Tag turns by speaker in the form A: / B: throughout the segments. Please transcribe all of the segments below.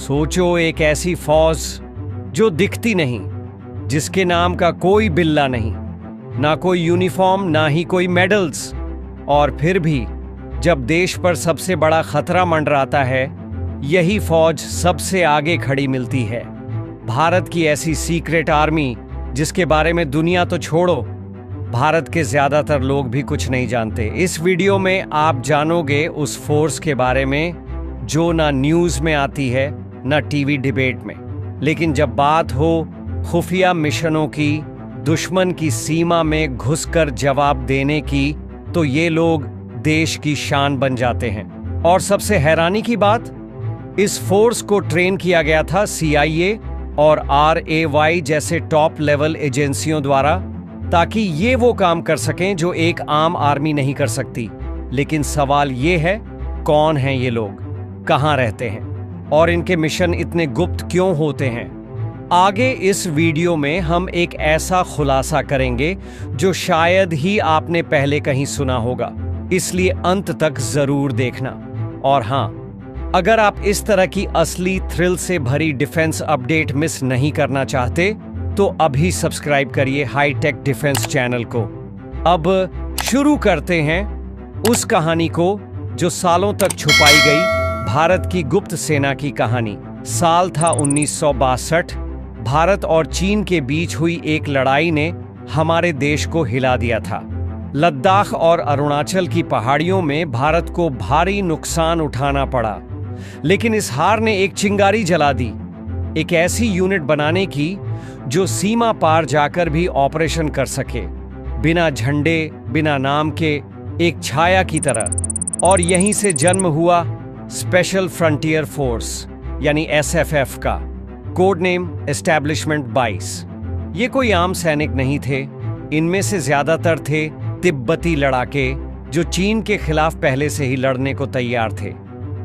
A: सोचो, एक ऐसी फौज जो दिखती नहीं, जिसके नाम का कोई बिल्ला नहीं, ना कोई यूनिफॉर्म, ना ही कोई मेडल्स, और फिर भी जब देश पर सबसे बड़ा खतरा मंडराता है, यही फौज सबसे आगे खड़ी मिलती है। भारत की ऐसी सीक्रेट आर्मी जिसके बारे में दुनिया तो छोड़ो, भारत के ज्यादातर लोग भी कुछ नहीं जानते। इस वीडियो में आप जानोगे उस फोर्स के बारे में जो ना न्यूज़ में आती है ना टीवी डिबेट में, लेकिन जब बात हो खुफिया मिशनों की, दुश्मन की सीमा में घुसकर जवाब देने की, तो ये लोग देश की शान बन जाते हैं। और सबसे हैरानी की बात, इस फोर्स को ट्रेन किया गया था CIA और RAY जैसे टॉप लेवल एजेंसियों द्वारा, ताकि ये वो काम कर सकें जो एक आम आर्मी नहीं कर सकती। लेकिन सवाल ये है, कौन हैं ये लोग, कहाँ रहते हैं और इनके मिशन इतने गुप्त क्यों होते हैं? आगे इस वीडियो में हम एक ऐसा खुलासा करेंगे जो शायद ही आपने पहले कहीं सुना होगा, इसलिए अंत तक जरूर देखना। और हाँ, अगर आप इस तरह की असली थ्रिल से भरी डिफेंस अपडेट मिस नहीं करना चाहते तो अभी सब्सक्राइब करिए हाईटेक डिफेंस चैनल को। अब शुरू करते हैं उस कहानी को जो सालों तक छुपाई गई, भारत की गुप्त सेना की कहानी। साल था 1962। भारत और चीन के बीच हुई एक लड़ाई ने हमारे देश को हिला दिया था। लद्दाख और अरुणाचल की पहाड़ियों में भारत को भारी नुकसान उठाना पड़ा, लेकिन इस हार ने एक चिंगारी जला दी, एक ऐसी यूनिट बनाने की जो सीमा पार जाकर भी ऑपरेशन कर सके, बिना झंडे, बिना नाम के, एक छाया की तरह। और यहीं से जन्म हुआ स्पेशल फ्रंटियर फोर्स यानी SFF का कोड नेम एस्टैब्लिशमेंट 22। ये कोई आम सैनिक नहीं थे, इनमें से ज्यादातर थे तिब्बती लड़ाके जो चीन के खिलाफ पहले से ही लड़ने को तैयार थे।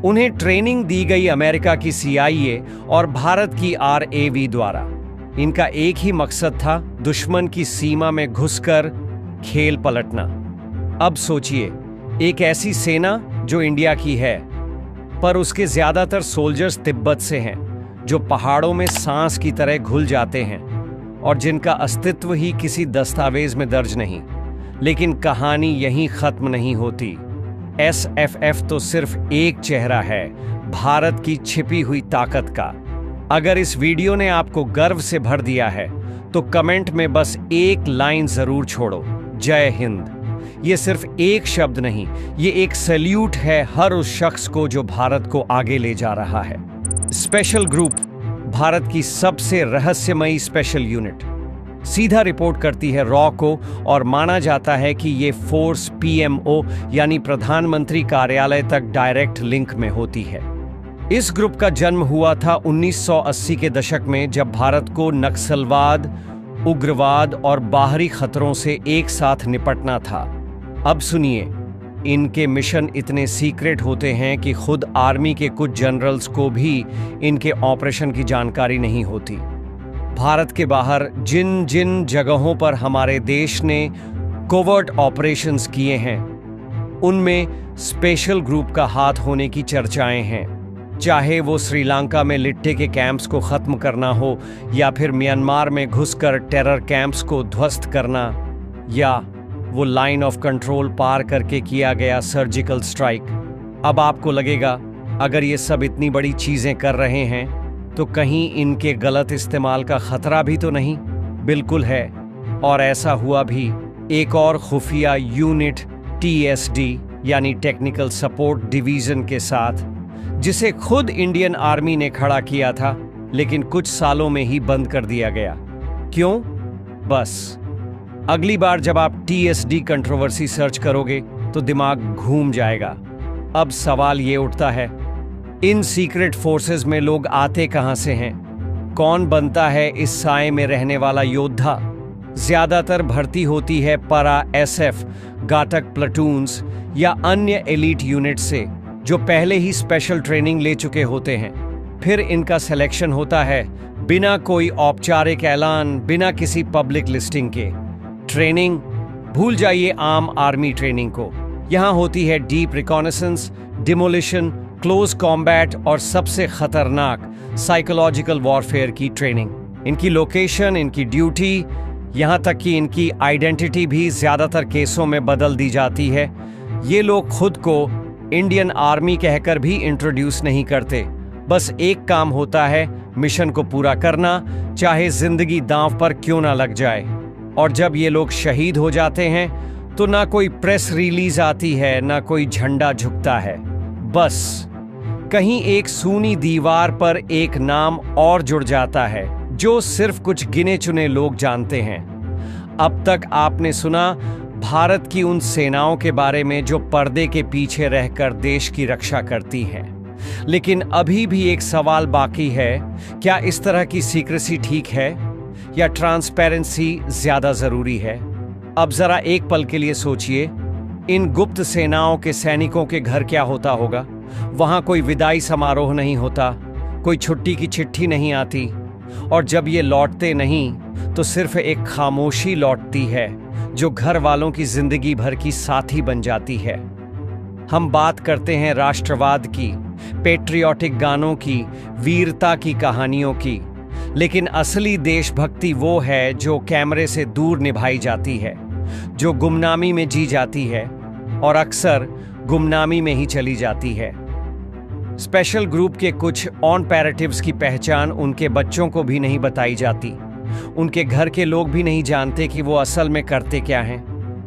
A: उन्हें ट्रेनिंग दी गई अमेरिका की CIA और भारत की RAV द्वारा। इनका एक ही मकसद था, दुश्मन की सीमा में घुसकर खेल पलटना। अब सोचिए, एक ऐसी सेना जो इंडिया की है, पर उसके ज्यादातर सोल्जर्स तिब्बत से हैं, जो पहाड़ों में सांस की तरह घुल जाते हैं और जिनका अस्तित्व ही किसी दस्तावेज में दर्ज नहीं। लेकिन कहानी यहीं खत्म नहीं होती। SFF तो सिर्फ एक चेहरा है भारत की छिपी हुई ताकत का। अगर इस वीडियो ने आपको गर्व से भर दिया है तो कमेंट में बस एक लाइन जरूर छोड़ो, जय हिंद। ये सिर्फ एक शब्द नहीं, ये एक सैल्यूट है हर उस शख्स को जो भारत को आगे ले जा रहा है। स्पेशल ग्रुप, भारत की सबसे रहस्यमयी स्पेशल यूनिट, सीधा रिपोर्ट करती है रॉ को, और माना जाता है कि ये फोर्स PMO यानी प्रधानमंत्री कार्यालय तक डायरेक्ट लिंक में होती है। इस ग्रुप का जन्म हुआ था 1980 के दशक में, जब भारत को नक्सलवाद, उग्रवाद और बाहरी खतरों से एक साथ निपटना था। अब सुनिए, इनके मिशन इतने सीक्रेट होते हैं कि खुद आर्मी के कुछ जनरल्स को भी इनके ऑपरेशन की जानकारी नहीं होती। भारत के बाहर जिन जिन जगहों पर हमारे देश ने कोवर्ट ऑपरेशंस किए हैं, उनमें स्पेशल ग्रुप का हाथ होने की चर्चाएं हैं। चाहे वो श्रीलंका में लिट्टे के कैंप्स को खत्म करना हो, या फिर म्यांमार में घुसकर टेरर कैंप्स को ध्वस्त करना, या वो लाइन ऑफ कंट्रोल पार करके किया गया सर्जिकल स्ट्राइक। अब आपको लगेगा, अगर ये सब इतनी बड़ी चीजें कर रहे हैं तो कहीं इनके गलत इस्तेमाल का खतरा भी तो नहीं? बिल्कुल है, और ऐसा हुआ भी। एक और खुफिया यूनिट TSD यानी टेक्निकल सपोर्ट डिवीजन के साथ, जिसे खुद इंडियन आर्मी ने खड़ा किया था, लेकिन कुछ सालों में ही बंद कर दिया गया। क्यों? बस अगली बार जब आप TSD कंट्रोवर्सी सर्च करोगे तो दिमाग घूम जाएगा। अब सवाल ये उठता है, इन सीक्रेट फोर्सेस में लोग आते कहां से हैं? कौन बनता है इस साए में रहने वाला योद्धा? ज्यादातर भर्ती होती है पारा SF, घातक प्लाटून्स या अन्य एलीट यूनिट से, जो पहले ही स्पेशल ट्रेनिंग ले चुके होते हैं। फिर इनका सिलेक्शन होता है बिना कोई औपचारिक ऐलान, बिना किसी पब्लिक लिस्टिंग के। ट्रेनिंग भूल जाइए आम आर्मी ट्रेनिंग को। यहाँ होती है deep reconnaissance, demolition, close combat और सबसे खतरनाक साइकोलॉजिकल वॉरफेयर की ट्रेनिंग। इनकी लोकेशन, इनकी ड्यूटी, यहाँ तक कि इनकी आइडेंटिटी भी ज़्यादातर केसों में बदल दी जाती है। ये लोग खुद को इंडियन आर्मी कहकर भी इंट्रोड्यूस नहीं करते। बस एक काम होता है, मिशन को पूरा करना, चाहे जिंदगी दांव पर क्यों ना लग जाए। और जब ये लोग शहीद हो जाते हैं तो ना कोई प्रेस रिलीज आती है, ना कोई झंडा झुकता है। बस कहीं एक सूनी दीवार पर एक नाम और जुड़ जाता है जो सिर्फ कुछ गिने चुने लोग जानते हैं। अब तक आपने सुना भारत की उन सेनाओं के बारे में जो पर्दे के पीछे रहकर देश की रक्षा करती हैं। लेकिन अभी भी एक सवाल बाकी है, क्या इस तरह की सीक्रेसी ठीक है या ट्रांसपेरेंसी ज्यादा जरूरी है? अब जरा एक पल के लिए सोचिए, इन गुप्त सेनाओं के सैनिकों के घर क्या होता होगा? वहां कोई विदाई समारोह नहीं होता, कोई छुट्टी की चिट्ठी नहीं आती, और जब ये लौटते नहीं तो सिर्फ एक खामोशी लौटती है जो घर वालों की जिंदगी भर की साथी बन जाती है। हम बात करते हैं राष्ट्रवाद की, पेट्रियाटिक गानों की, वीरता की कहानियों की, लेकिन असली देशभक्ति वो है जो कैमरे से दूर निभाई जाती है, जो गुमनामी में जी जाती है और अक्सर गुमनामी में ही चली जाती है। स्पेशल ग्रुप के कुछ ऑनपैरेटिव्स की पहचान उनके बच्चों को भी नहीं बताई जाती। उनके घर के लोग भी नहीं जानते कि वो असल में करते क्या हैं,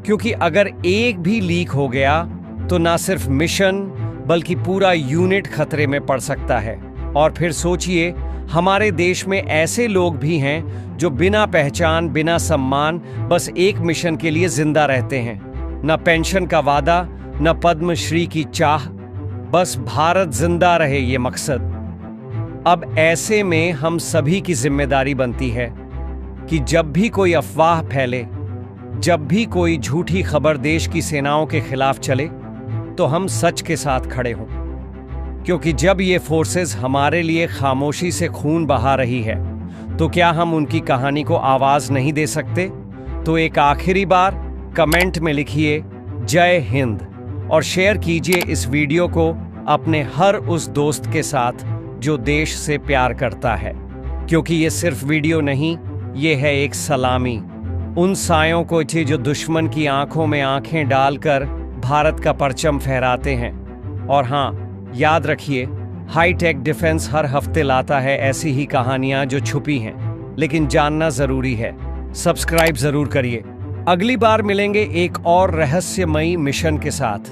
A: क्योंकि अगर एक भी लीक हो गया तो ना सिर्फ मिशन बल्कि पूरा यूनिट खतरे में पड़ सकता है। और फिर सोचिए, हमारे देश में ऐसे लोग भी हैं जो बिना पहचान, बिना सम्मान, बस एक मिशन के लिए जिंदा रहते हैं। न पेंशन का वादा, न पद्मश्री की चाह, बस भारत जिंदा रहे ये मकसद। अब ऐसे में हम सभी की जिम्मेदारी बनती है कि जब भी कोई अफवाह फैले, जब भी कोई झूठी खबर देश की सेनाओं के खिलाफ चले, तो हम सच के साथ खड़े हों। क्योंकि जब ये फोर्सेस हमारे लिए खामोशी से खून बहा रही है, तो क्या हम उनकी कहानी को आवाज नहीं दे सकते? तो एक आखिरी बार कमेंट में लिखिए जय हिंद और शेयर कीजिए इस वीडियो को अपने हर उस दोस्त के साथ जो देश से प्यार करता है। क्योंकि ये सिर्फ वीडियो नहीं, ये है एक सलामी उन सायों को जो दुश्मन की आंखों में आंखें डालकर भारत का परचम फहराते हैं। और हाँ, याद रखिए, हाईटेक डिफेंस हर हफ्ते लाता है ऐसी ही कहानियां जो छुपी हैं, लेकिन जानना जरूरी है। सब्सक्राइब जरूर करिए। अगली बार मिलेंगे एक और रहस्यमयी मिशन के साथ।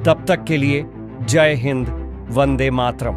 A: तब तक के लिए जय हिंद, वंदे मातरम।